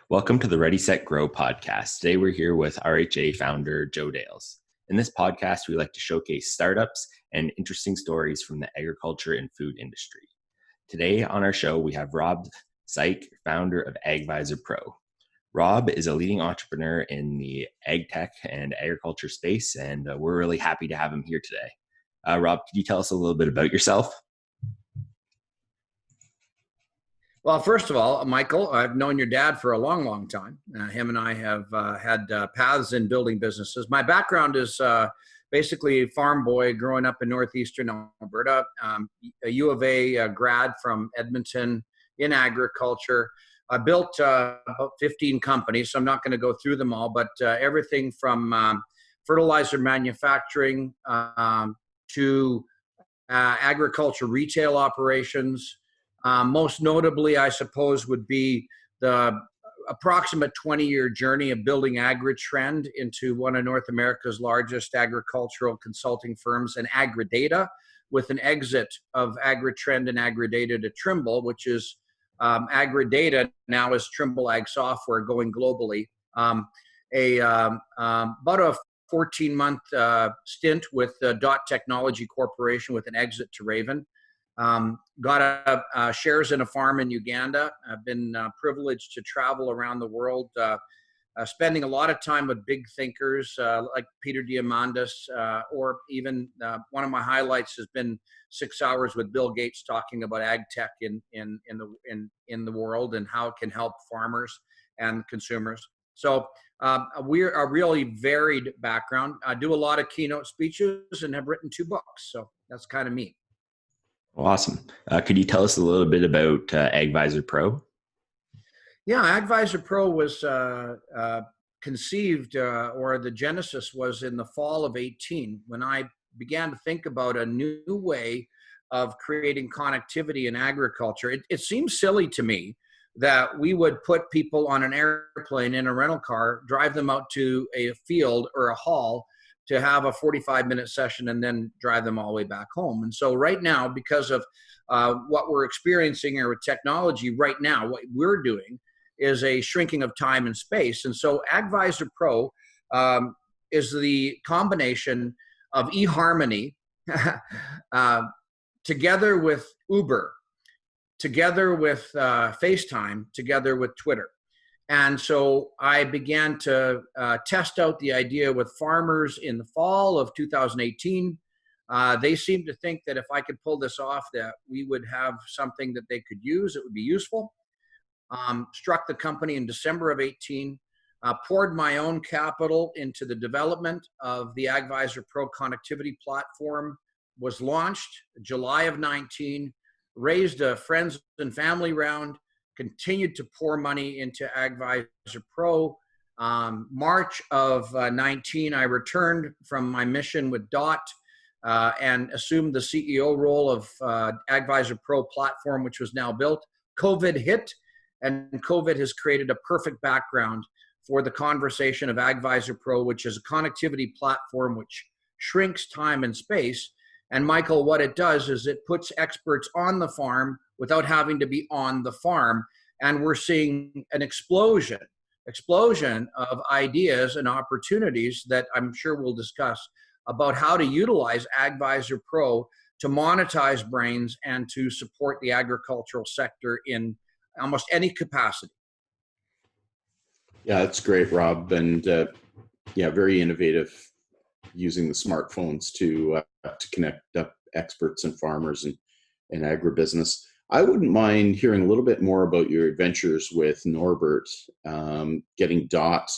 Welcome to the Ready, Set, Grow podcast. Today we're here with RHA founder Joe Dales. In this podcast, we like to showcase startups and interesting stories from the agriculture and food industry. Today on our show, we have Robert Saik, founder of AGvisorPRO. Rob is a leading entrepreneur in the ag tech and agriculture space, and we're really happy to have him here today. Rob, could you tell us a little bit about yourself? Well, first of all, Michael, I've known your dad for a long, long time. Him and I have had paths in building businesses. My background is basically a farm boy growing up in northeastern Alberta, a U of A grad from Edmonton in agriculture. I built about 15 companies, so I'm not going to go through them all, but everything from fertilizer manufacturing to agriculture retail operations. Most notably, I suppose, would be the approximate 20-year journey of building AgriTrend into one of North America's largest agricultural consulting firms, and AgriData, with an exit of AgriTrend and AgriData to Trimble, which is AgriData now is Trimble Ag Software going globally. About a 14-month stint with Dot Technology Corporation with an exit to Raven. Got shares in a farm in Uganda. I've been privileged to travel around the world, spending a lot of time with big thinkers like Peter Diamandis, or even one of my highlights has been 6 hours with Bill Gates talking about ag tech in the world and how it can help farmers and consumers. So we're a really varied background. I do a lot of keynote speeches and have written 2 books. So that's kind of me. Awesome. Could you tell us a little bit about AGvisorPRO? Yeah, AgvisorPRO was conceived, or the genesis was in the fall of 18, when I began to think about a new way of creating connectivity in agriculture. It seems silly to me that we would put people on an airplane in a rental car, drive them out to a field or a hall to have a 45-minute session and then drive them all the way back home. And so right now, because of what we're experiencing here with technology right now, what we're doing is a shrinking of time and space. And so AgvisorPRO is the combination of eHarmony together with Uber, together with FaceTime, together with Twitter. And so I began to test out the idea with farmers in the fall of 2018. They seemed to think that if I could pull this off, that we would have something that they could use, it would be useful. Struck the company in December of 18, poured my own capital into the development of the AgvisorPRO connectivity platform, was launched July of 19, raised a friends and family round, continued to pour money into AgvisorPRO. March of 19, I returned from my mission with Dot and assumed the CEO role of AgvisorPRO platform, which was now built. COVID hit, and COVID has created a perfect background for the conversation of AgvisorPRO, which is a connectivity platform which shrinks time and space. And Michael, what it does is it puts experts on the farm without having to be on the farm. And we're seeing an explosion of ideas and opportunities that I'm sure we'll discuss about how to utilize AgvisorPRO to monetize brains and to support the agricultural sector in almost any capacity. Yeah, that's great, Rob. And very innovative, using the smartphones to connect up experts and farmers and agribusiness. I wouldn't mind hearing a little bit more about your adventures with Norbert, getting Dot,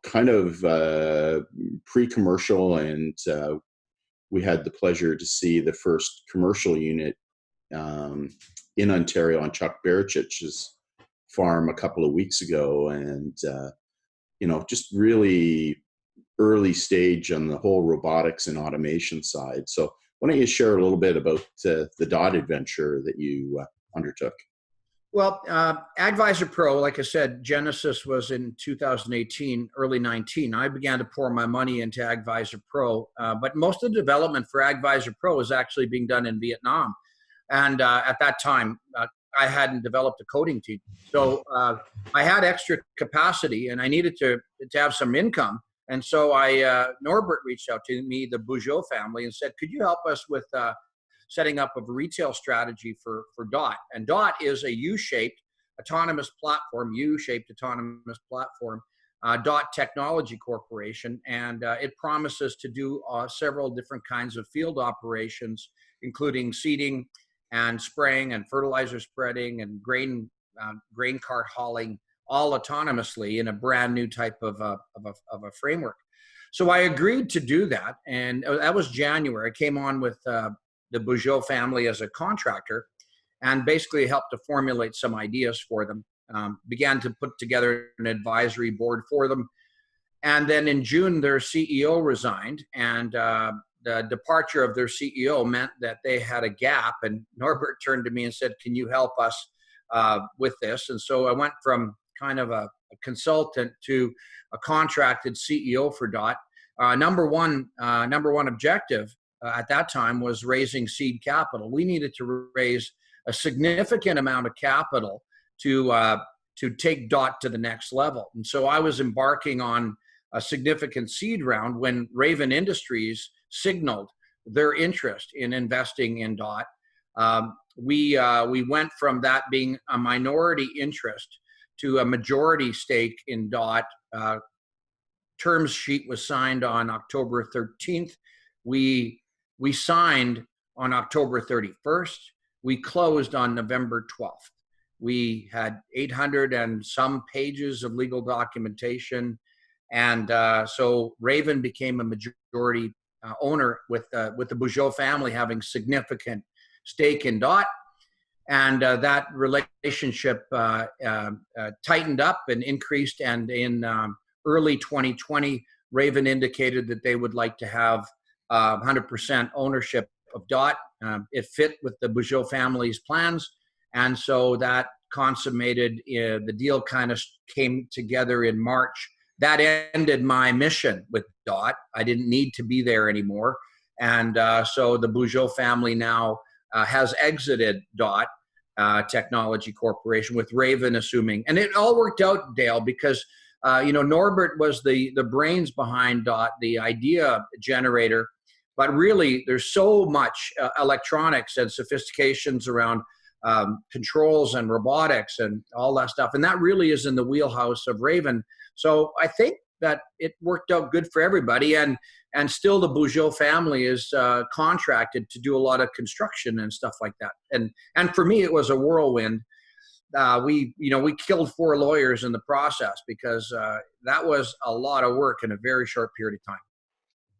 kind of pre-commercial, and we had the pleasure to see the first commercial unit in Ontario on Chuck Barachich's farm a couple of weeks ago, and just really early stage on the whole robotics and automation side. So why don't you share a little bit about the Dot adventure that you undertook? Well, AgvisorPRO, like I said, Genesis was in 2018, early 19. I began to pour my money into AgvisorPRO, but most of the development for AgvisorPRO is actually being done in Vietnam. And at that time, I hadn't developed a coding team. So I had extra capacity and I needed to have some income. And so Norbert reached out to me, the Bugeaud family, and said, could you help us with setting up a retail strategy for DOT? And DOT is a U-shaped autonomous platform, DOT Technology Corporation, and it promises to do several different kinds of field operations, including seeding and spraying and fertilizer spreading and grain cart hauling, all autonomously in a brand new type of a framework. So I agreed to do that, and that was January. I came on with the Bugeaud family as a contractor, and basically helped to formulate some ideas for them. Began to put together an advisory board for them. And then in June, their CEO resigned, and the departure of their CEO meant that they had a gap. And Norbert turned to me and said, can you help us with this? And so I went from kind of a consultant to a contracted CEO for DOT. Number one objective at that time was raising seed capital. We needed to raise a significant amount of capital to take DOT to the next level. And so I was embarking on a significant seed round when Raven Industries signaled their interest in investing in DOT. We went from that being a minority interest to a majority stake in DOT. Terms sheet was signed on October 13th. We signed on October 31st. We closed on November 12th. We had 800 and some pages of legal documentation. And so Raven became a majority owner with the Bugeaud family having significant stake in DOT. And that relationship tightened up and increased. And in early 2020, Raven indicated that they would like to have 100% ownership of DOT. It fit with the Bugeaud family's plans. And so that consummated, the deal kind of came together in March. That ended my mission with DOT. I didn't need to be there anymore. And so the Bugeaud family now has exited DOT Technology Corporation, with Raven assuming. And it all worked out, Dale, because Norbert was the brains behind DOT, the idea generator. But really, there's so much electronics and sophistications around controls and robotics and all that stuff. And that really is in the wheelhouse of Raven. So I think that it worked out good for everybody. And still the Bugeaud family is contracted to do a lot of construction and stuff like that. And for me, it was a whirlwind. We killed 4 lawyers in the process because that was a lot of work in a very short period of time.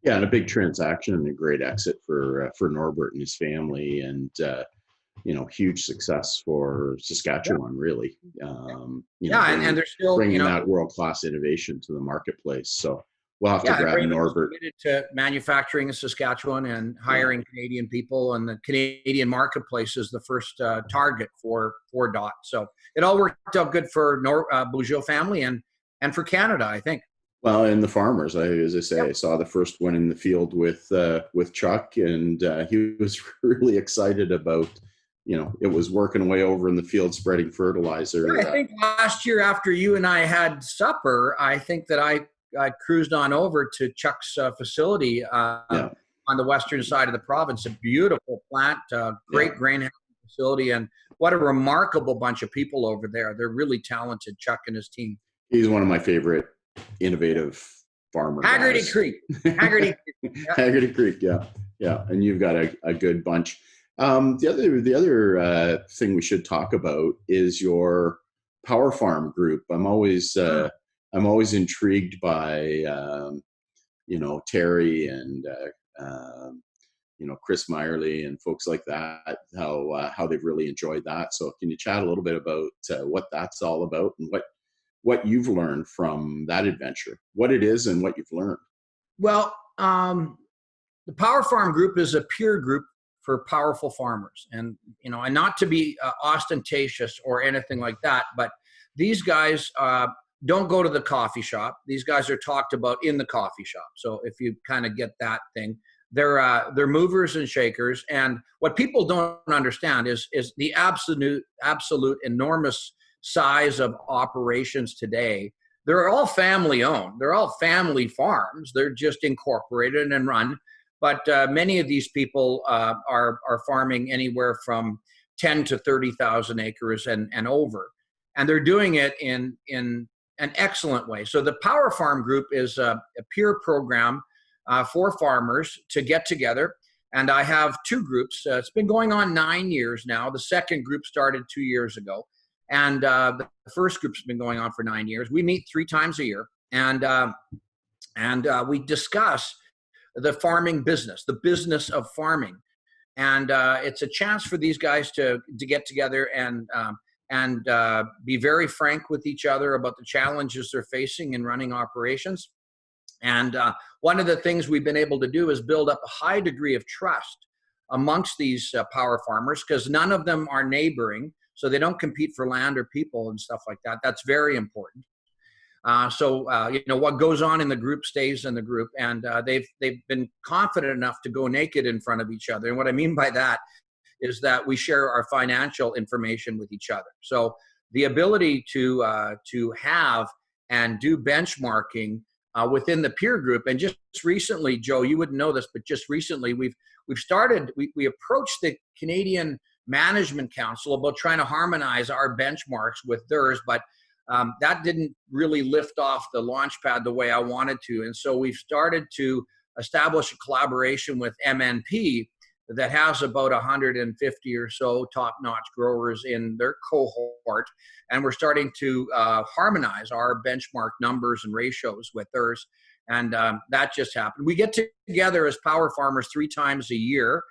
Yeah, and a big transaction and a great exit for Norbert and his family, and huge success for Saskatchewan, really. And they're still bringing that world-class innovation to the marketplace. So we'll have to grab Norbert. Committed to manufacturing in Saskatchewan and hiring Canadian people, and the Canadian marketplace is the first target for DOT. So it all worked out good for Bugeaud family and for Canada, I think. Well, and the farmers, as I say, I saw the first one in the field with Chuck, and he was really excited about, it was working way over in the field spreading fertilizer. Yeah, I think last year after you and I had supper, I think that I cruised on over to Chuck's facility on the western side of the province. A beautiful plant, great grain facility, and what a remarkable bunch of people over there. They're really talented, Chuck and his team. He's one of my favorite innovative farmers. Haggerty Creek. Haggerty Creek, yeah. And you've got a good bunch. The other thing we should talk about is your Power Farm group. I'm always intrigued by Terry and Chris Meyerly and folks like that, how they've really enjoyed that. So can you chat a little bit about what that's all about and what you've learned from that adventure, what it is and what you've learned? Well, the Power Farm group is a peer group for powerful farmers, and and not to be ostentatious or anything like that, but these guys don't go to the coffee shop. These guys are talked about in the coffee shop. So if you kind of get that thing, they're movers and shakers. And what people don't understand is the absolute enormous size of operations today. They're all family owned. They're all family farms. They're just incorporated and run. But many of these people are farming anywhere from 10 to 30,000 acres and over. And they're doing it in an excellent way. So the Power Farm Group is a peer program for farmers to get together. And I have two groups. It's been going on 9 years now. The second group started 2 years ago. And the first group's been going on for 9 years. We meet 3 times a year. And we discuss the farming business, the business of farming. And it's a chance for these guys to get together and be very frank with each other about the challenges they're facing in running operations. And one of the things we've been able to do is build up a high degree of trust amongst these power farmers, because none of them are neighboring, so they don't compete for land or people and stuff like that. That's very important. So what goes on in the group stays in the group, and they've been confident enough to go naked in front of each other. And what I mean by that is that we share our financial information with each other. So the ability to have and do benchmarking within the peer group, and just recently, Joe, you wouldn't know this, but just recently we approached the Canadian Management Council about trying to harmonize our benchmarks with theirs, but that didn't really lift off the launch pad the way I wanted to. And so we've started to establish a collaboration with MNP that has about 150 or so top-notch growers in their cohort. And we're starting to harmonize our benchmark numbers and ratios with theirs. And that just happened. We get together as power farmers 3 times a year.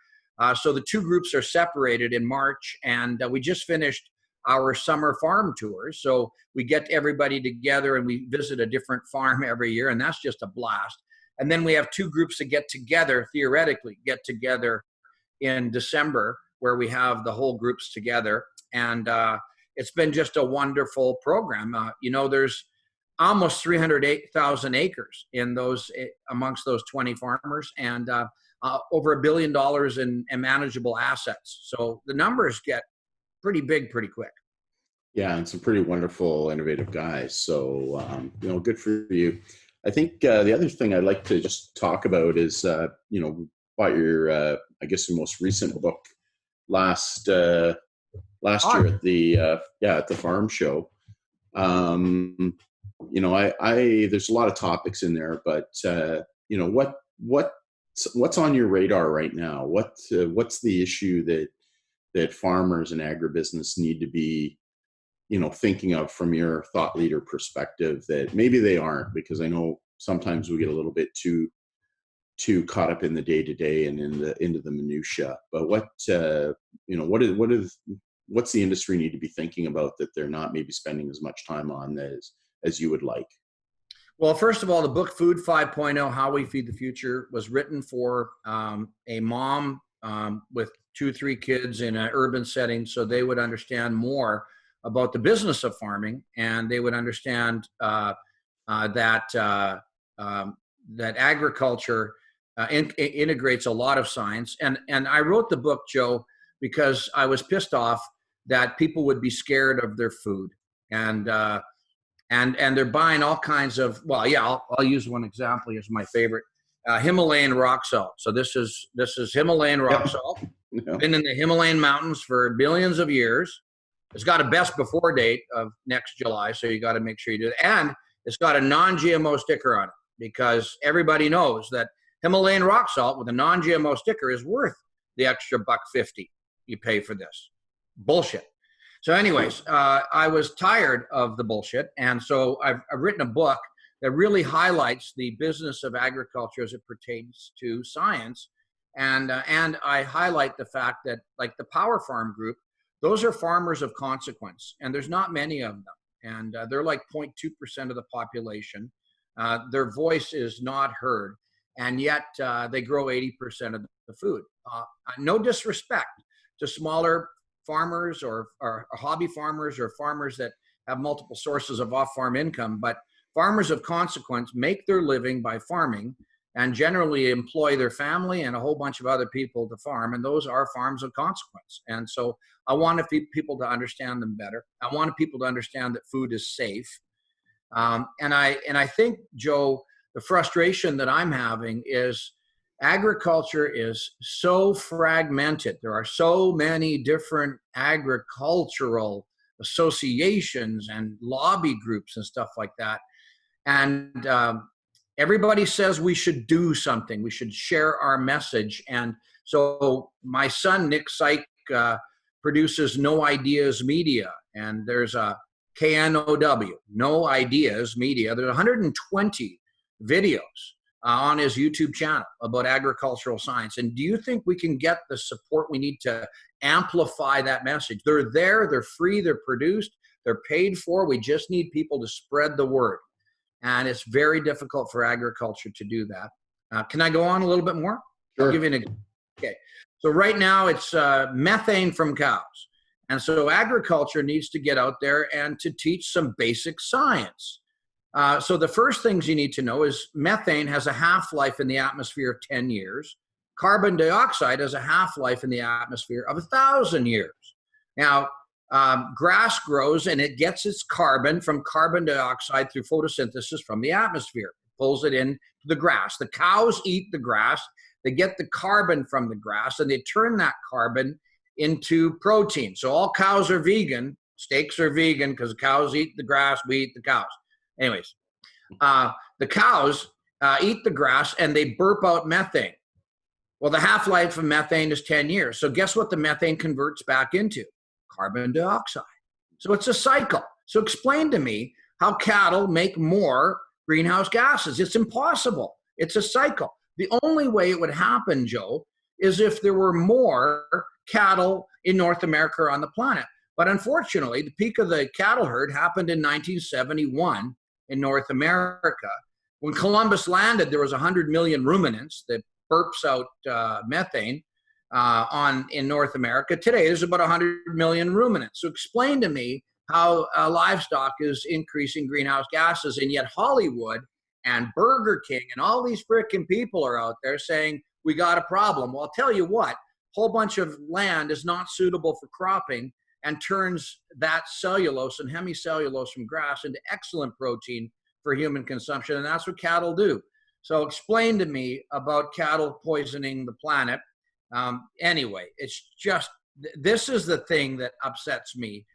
So the two groups are separated in March, and we just finished our summer farm tours. So we get everybody together and we visit a different farm every year, and that's just a blast. And then we have 2 groups that theoretically get together in December, where we have the whole groups together. And it's been just a wonderful program. There's almost 308,000 acres in amongst those 20 farmers, and over $1 billion in manageable assets. So the numbers get pretty big pretty quick. Yeah, and some pretty wonderful, innovative guys. So, good for you. I think the other thing I'd like to just talk about is, bought your, I guess, your most recent book last year at the farm show. There's a lot of topics in there, but what's on your radar right now? What's the issue that farmers and agribusiness need to be, thinking of from your thought leader perspective that maybe they aren't? Because I know sometimes we get a little bit too caught up in the day-to-day and into the minutia. But what's the industry need to be thinking about that they're not maybe spending as much time on as you would like? Well, first of all, the book Food 5.0, How We Feed the Future, was written for a mom with 2-3 kids in an urban setting, so they would understand more about the business of farming, and they would understand that agriculture integrates a lot of science. And I wrote the book, Joe, because I was pissed off that people would be scared of their food, and they're buying all kinds of, I'll use one example as my favorite, Himalayan rock salt. So this is Himalayan rock salt. Yeah. Been in the Himalayan mountains for billions of years. It's got a best before date of next July, so you got to make sure you do it. And it's got a non-GMO sticker on it, because everybody knows that Himalayan rock salt with a non-GMO sticker is worth the extra $1.50 you pay for this. Bullshit. So anyways, I was tired of the bullshit. And so I've written a book that really highlights the business of agriculture as it pertains to science. And I highlight the fact that, like the Power Farm Group, those are farmers of consequence, and there's not many of them. And they're like 0.2% of the population. Their voice is not heard, and yet they grow 80% of the food. No disrespect to smaller farmers or hobby farmers or farmers that have multiple sources of off-farm income, but farmers of consequence make their living by farming, and generally employ their family and a whole bunch of other people to farm. And those are farms of consequence. And so I wanted people to understand them better. I wanted people to understand that food is safe. And I think, Joe, the frustration that I'm having is agriculture is so fragmented. There are so many different agricultural associations and lobby groups and stuff like that. And everybody says we should do something. We should share our message. And so my son, Nick Saik, produces No Ideas Media. And there's a KNOW, No Ideas Media. There's 120 videos on his YouTube channel about agricultural science. And do you think we can get the support we need to amplify that message? They're there, they're free, they're produced, they're paid for. We just need people to spread the word. And it's very difficult for agriculture to do that. Can I go on a little bit more? Sure. I'll give you an example. Okay. So right now it's methane from cows. And so agriculture needs to get out there and to teach some basic science. So the first things you need to know is methane has a half-life in the atmosphere of 10 years. Carbon dioxide has a half-life in the atmosphere of 1,000 years. Now, grass grows and it gets its carbon from carbon dioxide through photosynthesis from the atmosphere, pulls it into the grass. The cows eat the grass, they get the carbon from the grass, and they turn that carbon into protein. So all cows are vegan, steaks are vegan because cows eat the grass, we eat the cows. Anyways, the cows eat the grass and they burp out methane. Well, the half-life of methane is 10 years. So guess what the methane converts back into? Carbon dioxide. So it's a cycle. So explain to me how cattle make more greenhouse gases. It's impossible. It's a cycle. The only way it would happen, Joe, is if there were more cattle in North America or on the planet. But unfortunately, the peak of the cattle herd happened in 1971 in North America. When Columbus landed, there was 100 million ruminants that burps out methane in North America. Today, there's about 100 million ruminants. So explain to me how livestock is increasing greenhouse gases, and yet Hollywood and Burger King and all these frickin' people are out there saying, we got a problem. Well, I'll tell you what, a whole bunch of land is not suitable for cropping and turns that cellulose and hemicellulose from grass into excellent protein for human consumption. And that's what cattle do. So explain to me about cattle poisoning the planet. Anyway, it's just, this is the thing that upsets me,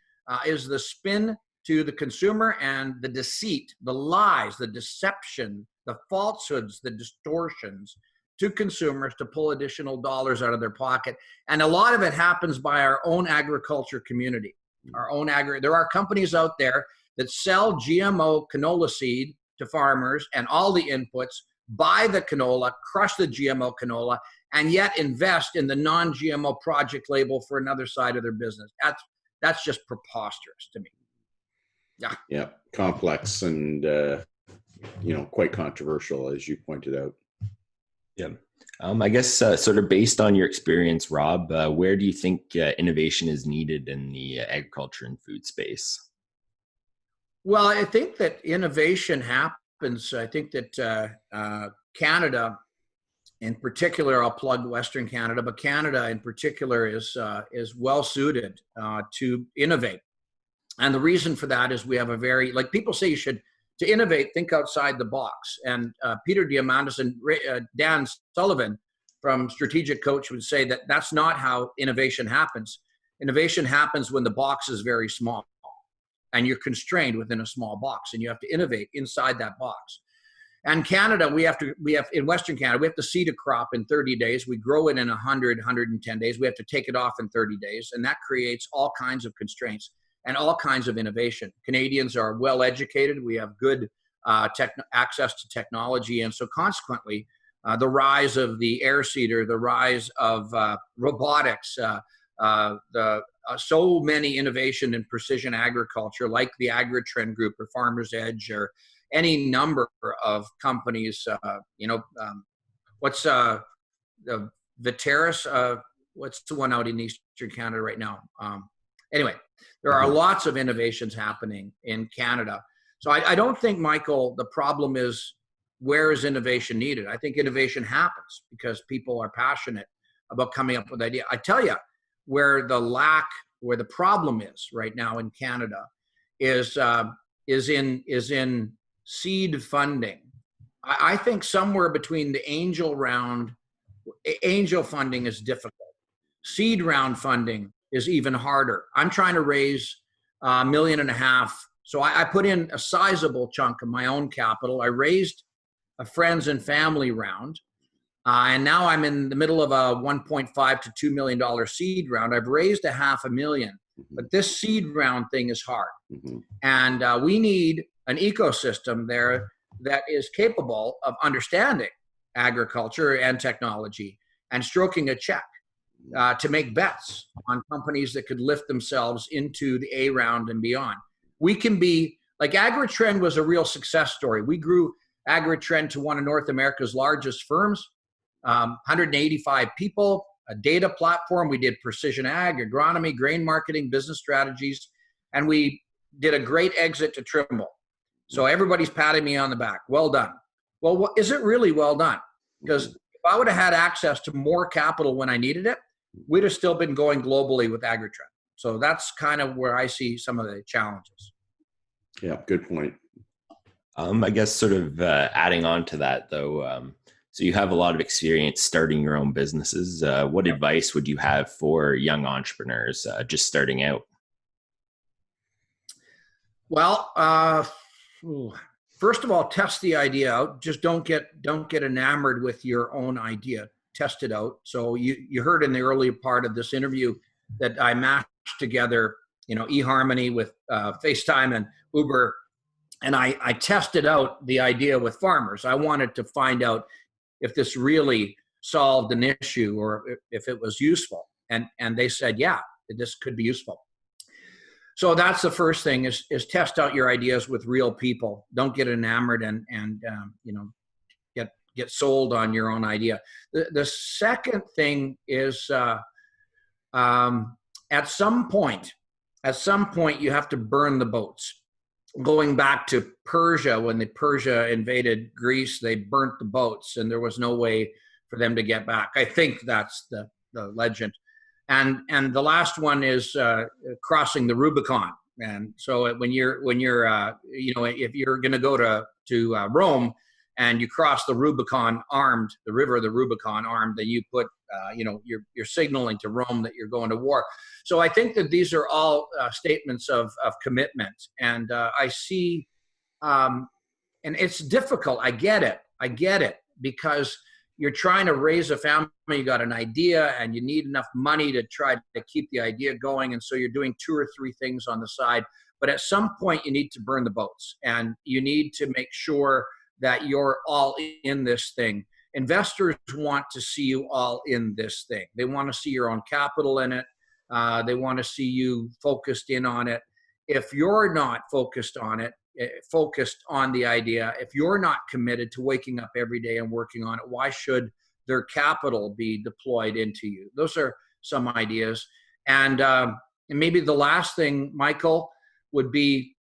is the spin to the consumer and the deceit, the lies, the deception, the falsehoods, the distortions to consumers to pull additional dollars out of their pocket. And a lot of it happens by our own agriculture community. There are companies out there that sell GMO canola seed to farmers and all the inputs, buy the canola, crush the GMO canola, and yet invest in the non-GMO project label for another side of their business. That's just preposterous to me. Yeah, complex and quite controversial, as you pointed out. Yeah. I guess sort of based on your experience, Rob, where do you think innovation is needed in the agriculture and food space? Well, I think that innovation happens. I think that Canada, in particular, I'll plug Western Canada, but Canada in particular is well suited to innovate. And the reason for that is we have a very, like people say you should, to innovate, think outside the box. And Peter Diamandis and Dan Sullivan from Strategic Coach would say that that's not how innovation happens. Innovation happens when the box is very small and you're constrained within a small box and you have to innovate inside that box. And Canada, we have in Western Canada, we have to seed a crop in 30 days. We grow it in 100, 110 days. We have to take it off in 30 days. And that creates all kinds of constraints and all kinds of innovation. Canadians are well educated. We have good access to technology. And so consequently, the rise of the air seeder, the rise of robotics, so many innovation in precision agriculture, like the Agri-Trend Group or Farmer's Edge or any number of companies, what's the Viterra, what's the one out in Eastern Canada right now? Anyway, there are lots of innovations happening in Canada. So I don't think, Michael, the problem is where is innovation needed? I think innovation happens because people are passionate about coming up with ideas. I tell you, where the problem is right now in Canada is in seed funding. I think somewhere between the angel funding is difficult. Seed round funding is even harder. I'm trying to raise $1.5 million. So I put in a sizable chunk of my own capital. I raised a friends and family round. And now I'm in the middle of a $1.5 to $2 million seed round. I've raised $500,000, but this seed round thing is hard. And we need an ecosystem there that is capable of understanding agriculture and technology and stroking a check to make bets on companies that could lift themselves into the A round and beyond. We can be, like AgriTrend was a real success story. We grew AgriTrend to one of North America's largest firms. 185 people, a data platform. We did precision ag, agronomy, grain marketing, business strategies, and we did a great exit to Trimble. So everybody's patting me on the back. Well done. Well, is it really well done? Because if I would have had access to more capital when I needed it, we'd have still been going globally with AgriTrend. So that's kind of where I see some of the challenges. Yeah, good point. I guess sort of adding on to that, though, so you have a lot of experience starting your own businesses. What advice would you have for young entrepreneurs just starting out? Well, first of all, test the idea out. Just don't get enamored with your own idea. Test it out. So you heard in the earlier part of this interview that I mashed together, eHarmony with FaceTime and Uber, and I tested out the idea with farmers. I wanted to find out if this really solved an issue or if it was useful. And they said, yeah, this could be useful. So that's the first thing is test out your ideas with real people. Don't get enamored and get sold on your own idea. The second thing is at some point you have to burn the boats. Going back to Persia, when the Persia invaded Greece, they burnt the boats and there was no way for them to get back. I think that's the legend. And the last one is crossing the Rubicon. And so when you're if you're going to go to Rome and you cross the Rubicon armed, the river of the Rubicon armed, then you put you're signaling to Rome that you're going to war. So I think that these are all statements of commitment, and I see, and it's difficult. I get it, because you're trying to raise a family. You got an idea, and you need enough money to try to keep the idea going, and so you're doing 2 or 3 things on the side. But at some point, you need to burn the boats, and you need to make sure that you're all in this thing. Investors want to see you all in this thing. They want to see your own capital in it. They want to see you focused in on it. If you're not focused on it, focused on the idea, if you're not committed to waking up every day and working on it, why should their capital be deployed into you? Those are some ideas. And maybe the last thing, Michael, would be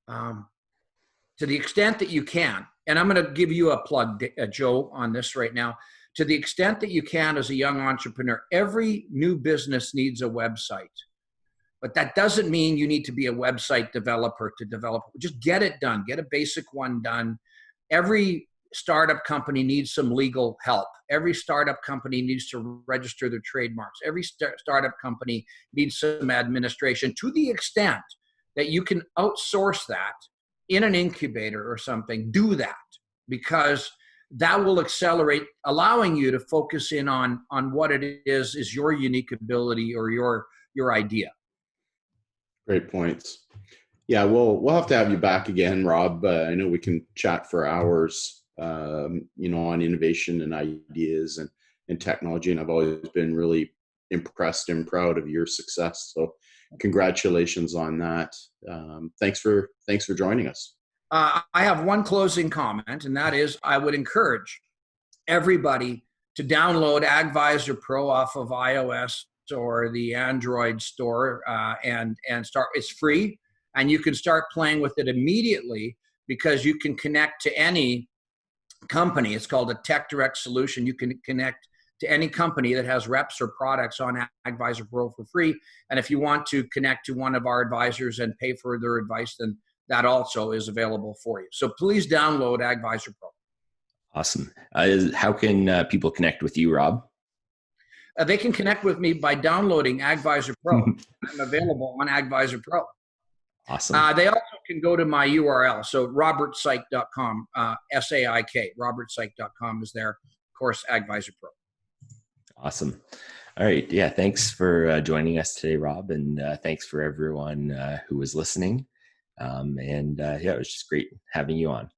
to the extent that you can, and I'm going to give you a plug, Joe, on this right now. To the extent that you can as a young entrepreneur, every new business needs a website. But that doesn't mean you need to be a website developer to develop. Just get it done. Get a basic one done. Every startup company needs some legal help. Every startup company needs to register their trademarks. Every startup company needs some administration. To the extent that you can outsource that in an incubator or something, do that, because that will accelerate, allowing you to focus in on what it is your unique ability or your idea. Great points. Yeah, we'll have to have you back again, Rob. I know we can chat for hours, on innovation and ideas and technology. And I've always been really impressed and proud of your success. So congratulations on that. Thanks for joining us. I have one closing comment, and that is I would encourage everybody to download AgvisorPRO off of iOS or the Android store and start. It's free, and you can start playing with it immediately, because you can connect to any company. It's called a Tech Direct solution. You can connect to any company that has reps or products on AgvisorPRO for free. And if you want to connect to one of our advisors and pay for their advice, then that also is available for you. So please download AgvisorPRO. Awesome. How can people connect with you, Rob? They can connect with me by downloading AgvisorPRO. I'm available on AgvisorPRO. Awesome. They also can go to my URL. So robertsaik.com, S-A-I-K, robertsaik.com is there. Of course, AgvisorPRO. Awesome. All right. Yeah. Thanks for joining us today, Rob. And thanks for everyone who was listening. Yeah, it was just great having you on.